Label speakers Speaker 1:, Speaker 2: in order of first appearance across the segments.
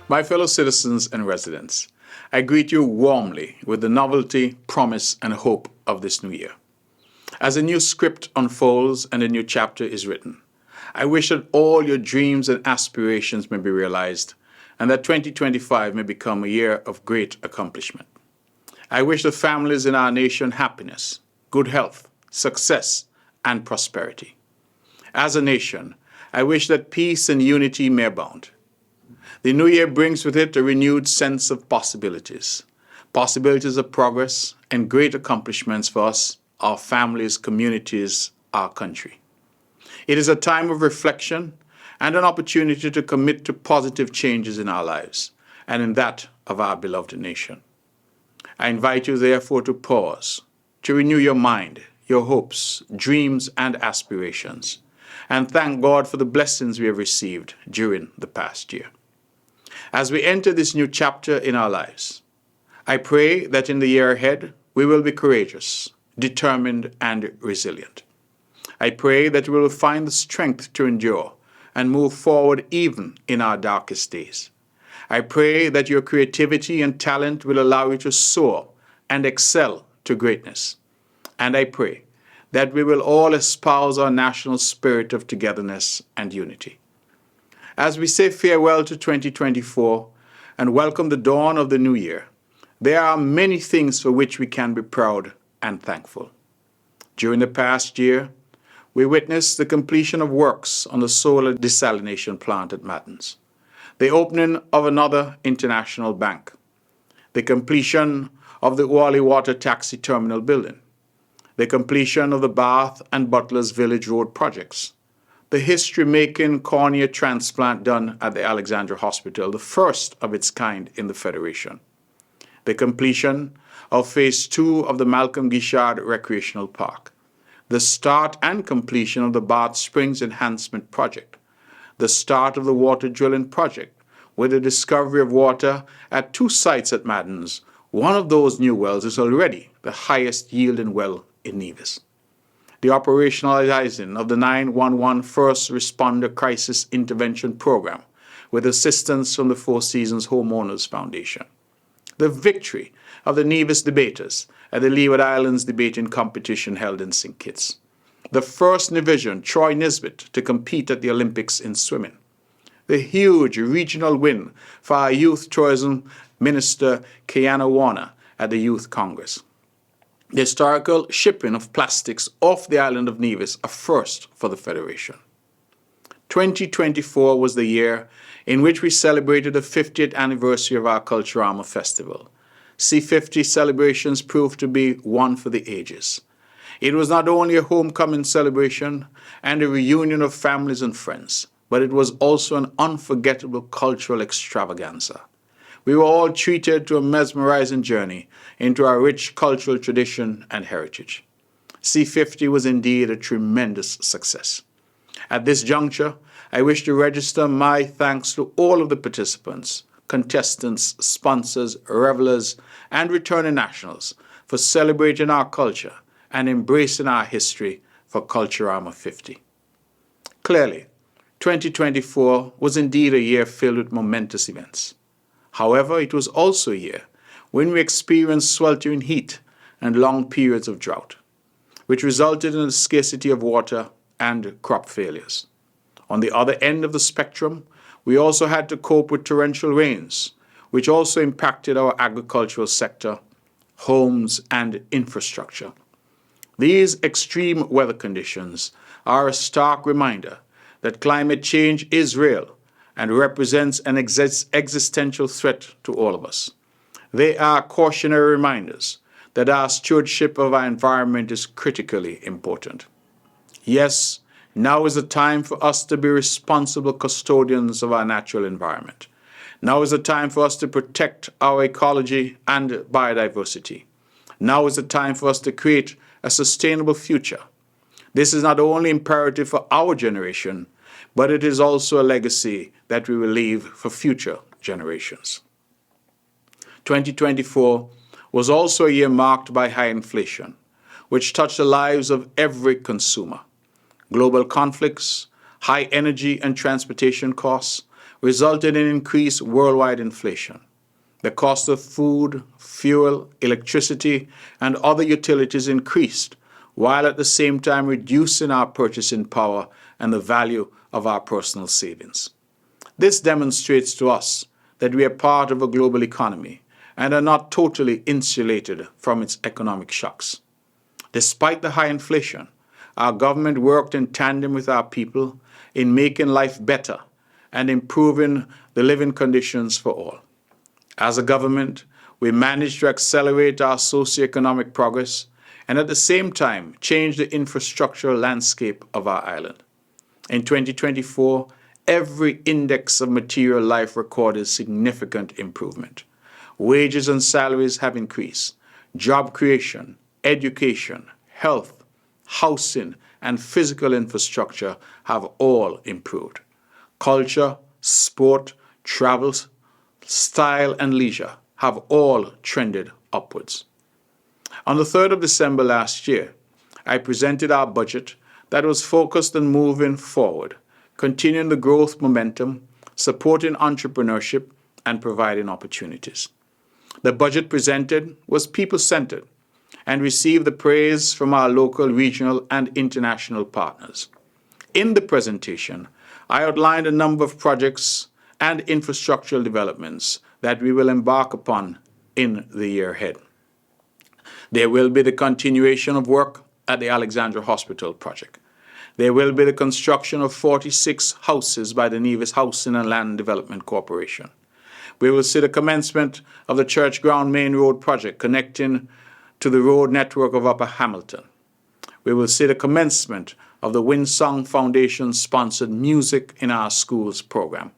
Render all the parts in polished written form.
Speaker 1: My fellow citizens and residents, I greet you warmly with the novelty, promise, and hope of this new year. As a new script unfolds and a new chapter is written, I wish that all your dreams and aspirations may be realized and that 2025 may become a year of great accomplishment. I wish the families in our nation happiness, good health, success, and prosperity. As a nation, I wish that peace and unity may abound. The new year brings with it a renewed sense of possibilities of progress and great accomplishments for us, our families, communities, our country. It is a time of reflection and an opportunity to commit to positive changes in our lives and in that of our beloved nation. I invite you, therefore, to pause, to renew your mind, your hopes, dreams, and aspirations, and thank God for the blessings we have received during the past year. As we enter this new chapter in our lives, I pray that in the year ahead, we will be courageous, determined, and resilient. I pray that we will find the strength to endure and move forward even in our darkest days. I pray that your creativity and talent will allow you to soar and excel to greatness. And I pray that we will all espouse our national spirit of togetherness and unity. As we say farewell to 2024 and welcome the dawn of the new year, there are many things for which we can be proud and thankful. During the past year, we witnessed the completion of works on the solar desalination plant at Mattins, the opening of another international bank, the completion of the Wally Water Taxi Terminal building, the completion of the Bath and Butler's Village Road projects, the history-making cornea transplant done at the Alexandra Hospital, the first of its kind in the Federation, the completion of Phase 2 of the Malcolm Guichard Recreational Park, the start and completion of the Bath Springs Enhancement Project, the start of the water drilling project, with the discovery of water at 2 sites at Mattins. One of those new wells is already the highest yielding well in Nevis. The operationalizing of the 911 First Responder Crisis Intervention Program with assistance from the Four Seasons Homeowners Foundation. The victory of the Nevis debaters at the Leeward Islands debating competition held in St. Kitts. The first Nevisian, Troy Nisbet, to compete at the Olympics in swimming. The huge regional win for our Youth Tourism Minister, Kiana Warner, at the Youth Congress. The historical shipping of plastics off the island of Nevis, a first for the Federation. 2024 was the year in which we celebrated the 50th anniversary of our Culturama Festival. C50 celebrations proved to be one for the ages. It was not only a homecoming celebration and a reunion of families and friends, but it was also an unforgettable cultural extravaganza. We were all treated to a mesmerizing journey into our rich cultural tradition and heritage. C50 was indeed a tremendous success. At this juncture, I wish to register my thanks to all of the participants, contestants, sponsors, revelers, and returning nationals for celebrating our culture and embracing our history for Culturama 50. Clearly, 2024 was indeed a year filled with momentous events. However, it was also a year when we experienced sweltering heat and long periods of drought, which resulted in a scarcity of water and crop failures. On the other end of the spectrum, we also had to cope with torrential rains, which also impacted our agricultural sector, homes, and infrastructure. These extreme weather conditions are a stark reminder that climate change is real and represents an existential threat to all of us. They are cautionary reminders that our stewardship of our environment is critically important. Yes, now is the time for us to be responsible custodians of our natural environment. Now is the time for us to protect our ecology and biodiversity. Now is the time for us to create a sustainable future. This is not only imperative for our generation, but it is also a legacy that we will leave for future generations. 2024 was also a year marked by high inflation, which touched the lives of every consumer. Global conflicts, high energy and transportation costs, resulted in increased worldwide inflation. The cost of food, fuel, electricity, and other utilities increased, while at the same time reducing our purchasing power and the value of our personal savings. This demonstrates to us that we are part of a global economy and are not totally insulated from its economic shocks. Despite the high inflation, our government worked in tandem with our people in making life better and improving the living conditions for all. As a government, we managed to accelerate our socioeconomic progress and at the same time change the infrastructural landscape of our island. In 2024, every index of material life recorded significant improvement. Wages and salaries have increased. Job creation, education, health, housing, and physical infrastructure have all improved. Culture, sport, travel, style, and leisure have all trended upwards. On the 3rd of December last year, I presented our budget that was focused on moving forward, continuing the growth momentum, supporting entrepreneurship, and providing opportunities. The budget presented was people-centered and received the praise from our local, regional, and international partners. In the presentation, I outlined a number of projects and infrastructural developments that we will embark upon in the year ahead. There will be the continuation of work at the Alexandra Hospital project. There will be the construction of 46 houses by the Nevis Housing and Land Development Corporation. We will see the commencement of the Church Ground Main Road project connecting to the road network of Upper Hamilton. We will see the commencement of the Winsong Foundation-sponsored Music in Our Schools program.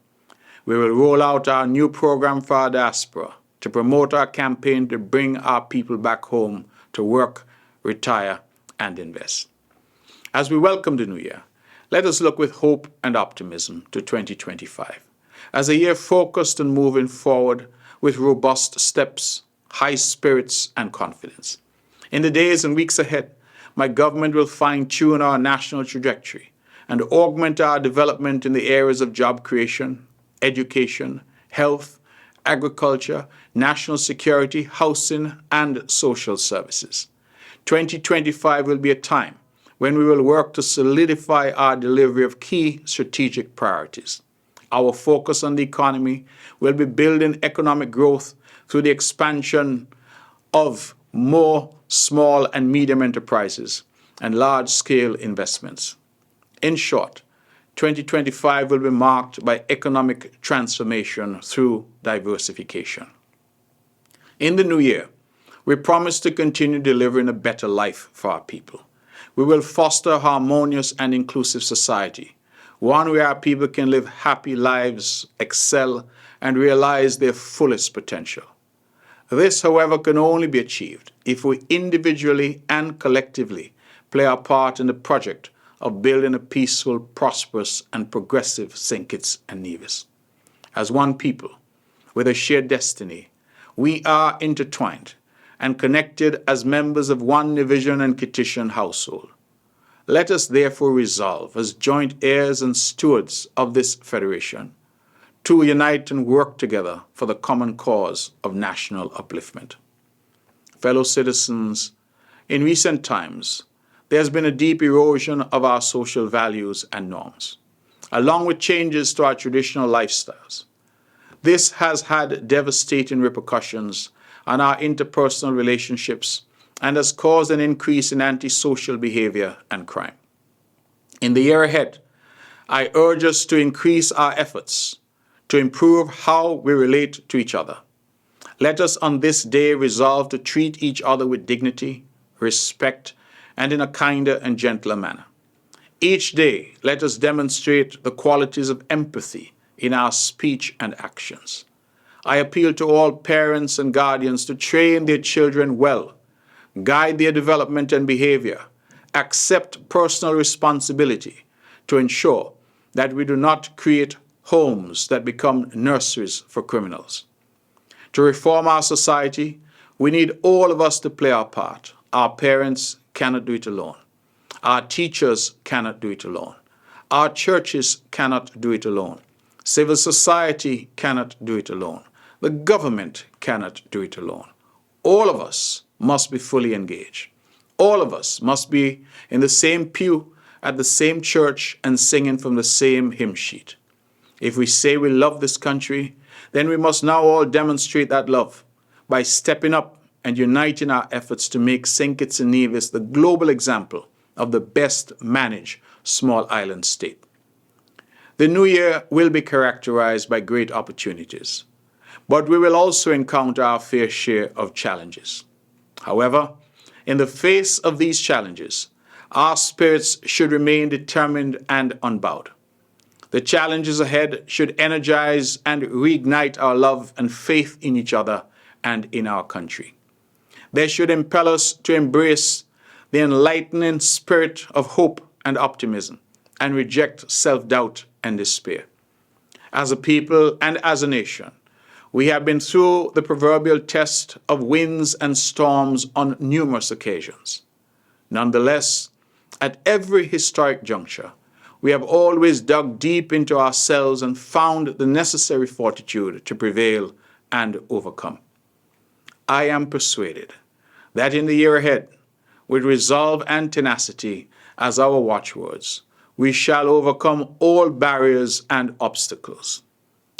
Speaker 1: We will roll out our new program for our diaspora to promote our campaign to bring our people back home to work, retire, and invest. As we welcome the new year, let us look with hope and optimism to 2025, as a year focused on moving forward with robust steps, high spirits, and confidence. In the days and weeks ahead, my government will fine-tune our national trajectory and augment our development in the areas of job creation, education, health, agriculture, national security, housing, and social services. 2025 will be a time when we will work to solidify our delivery of key strategic priorities. Our focus on the economy will be building economic growth through the expansion of more small and medium enterprises and large-scale investments. In short, 2025 will be marked by economic transformation through diversification. In the new year, we promise to continue delivering a better life for our people. We will foster a harmonious and inclusive society, one where our people can live happy lives, excel, and realize their fullest potential. This, however, can only be achieved if we individually and collectively play our part in the project of building a peaceful, prosperous, and progressive St. Kitts and Nevis. As one people with a shared destiny, we are intertwined and connected as members of one Nevision and Kittitian household. Let us therefore resolve as joint heirs and stewards of this federation to unite and work together for the common cause of national upliftment. Fellow citizens, in recent times, there has been a deep erosion of our social values and norms, along with changes to our traditional lifestyles. This has had devastating repercussions on our interpersonal relationships and has caused an increase in antisocial behavior and crime. In the year ahead, I urge us to increase our efforts to improve how we relate to each other. Let us on this day resolve to treat each other with dignity, respect, and in a kinder and gentler manner. Each day, let us demonstrate the qualities of empathy in our speech and actions. I appeal to all parents and guardians to train their children well, guide their development and behavior, accept personal responsibility to ensure that we do not create homes that become nurseries for criminals. To reform our society, we need all of us to play our part. Our parents cannot do it alone. Our teachers cannot do it alone. Our churches cannot do it alone. Civil society cannot do it alone. The government cannot do it alone. All of us must be fully engaged. All of us must be in the same pew at the same church and singing from the same hymn sheet. If we say we love this country, then we must now all demonstrate that love by stepping up and uniting our efforts to make St. Kitts and Nevis the global example of the best managed small island state. The new year will be characterized by great opportunities, but we will also encounter our fair share of challenges. However, in the face of these challenges, our spirits should remain determined and unbowed. The challenges ahead should energize and reignite our love and faith in each other and in our country. They should impel us to embrace the enlightening spirit of hope and optimism and reject self-doubt and despair. As a people and as a nation, we have been through the proverbial test of winds and storms on numerous occasions. Nonetheless, at every historic juncture, we have always dug deep into ourselves and found the necessary fortitude to prevail and overcome. I am persuaded that in the year ahead, with resolve and tenacity as our watchwords, we shall overcome all barriers and obstacles.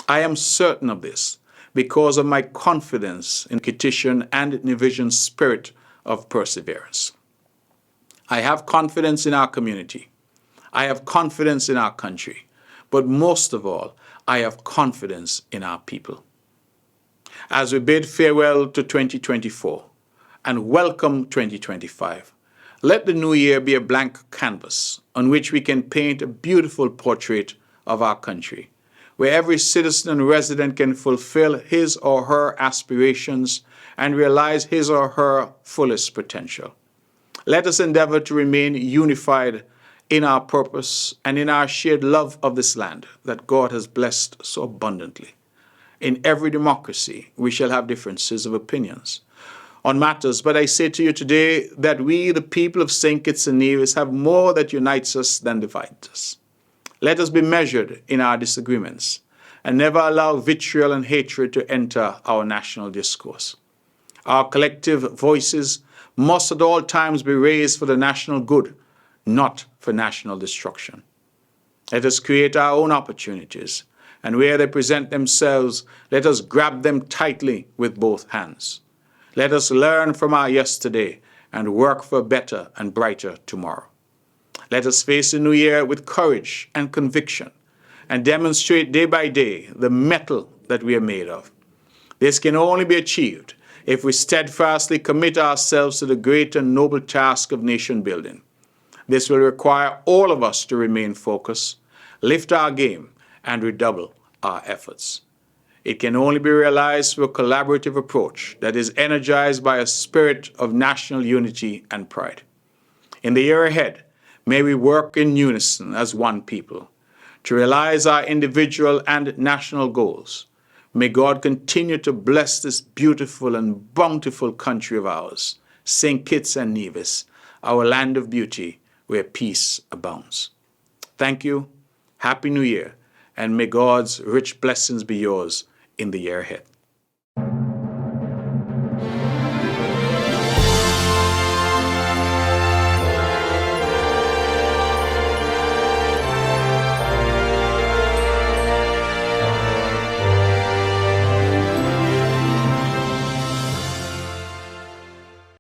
Speaker 1: I am certain of this because of my confidence in Kittian and Nivision's spirit of perseverance. I have confidence in our community. I have confidence in our country. But most of all, I have confidence in our people. As we bid farewell to 2024 and welcome 2025, let the new year be a blank canvas on which we can paint a beautiful portrait of our country, where every citizen and resident can fulfill his or her aspirations and realize his or her fullest potential. Let us endeavor to remain unified in our purpose and in our shared love of this land that God has blessed so abundantly. In every democracy, we shall have differences of opinions on matters, but I say to you today that we, the people of St. Kitts and Nevis, have more that unites us than divides us. Let us be measured in our disagreements and never allow vitriol and hatred to enter our national discourse. Our collective voices must at all times be raised for the national good, not for national destruction. Let us create our own opportunities, and where they present themselves, let us grab them tightly with both hands. Let us learn from our yesterday and work for a better and brighter tomorrow. Let us face the new year with courage and conviction and demonstrate day by day the mettle that we are made of. This can only be achieved if we steadfastly commit ourselves to the great and noble task of nation building. This will require all of us to remain focused, lift our game, and redouble our efforts. It can only be realized through a collaborative approach that is energized by a spirit of national unity and pride. In the year ahead, may we work in unison as one people to realize our individual and national goals. May God continue to bless this beautiful and bountiful country of ours, St. Kitts and Nevis, our land of beauty where peace abounds. Thank you, Happy New Year, and may God's rich blessings be yours in the year ahead.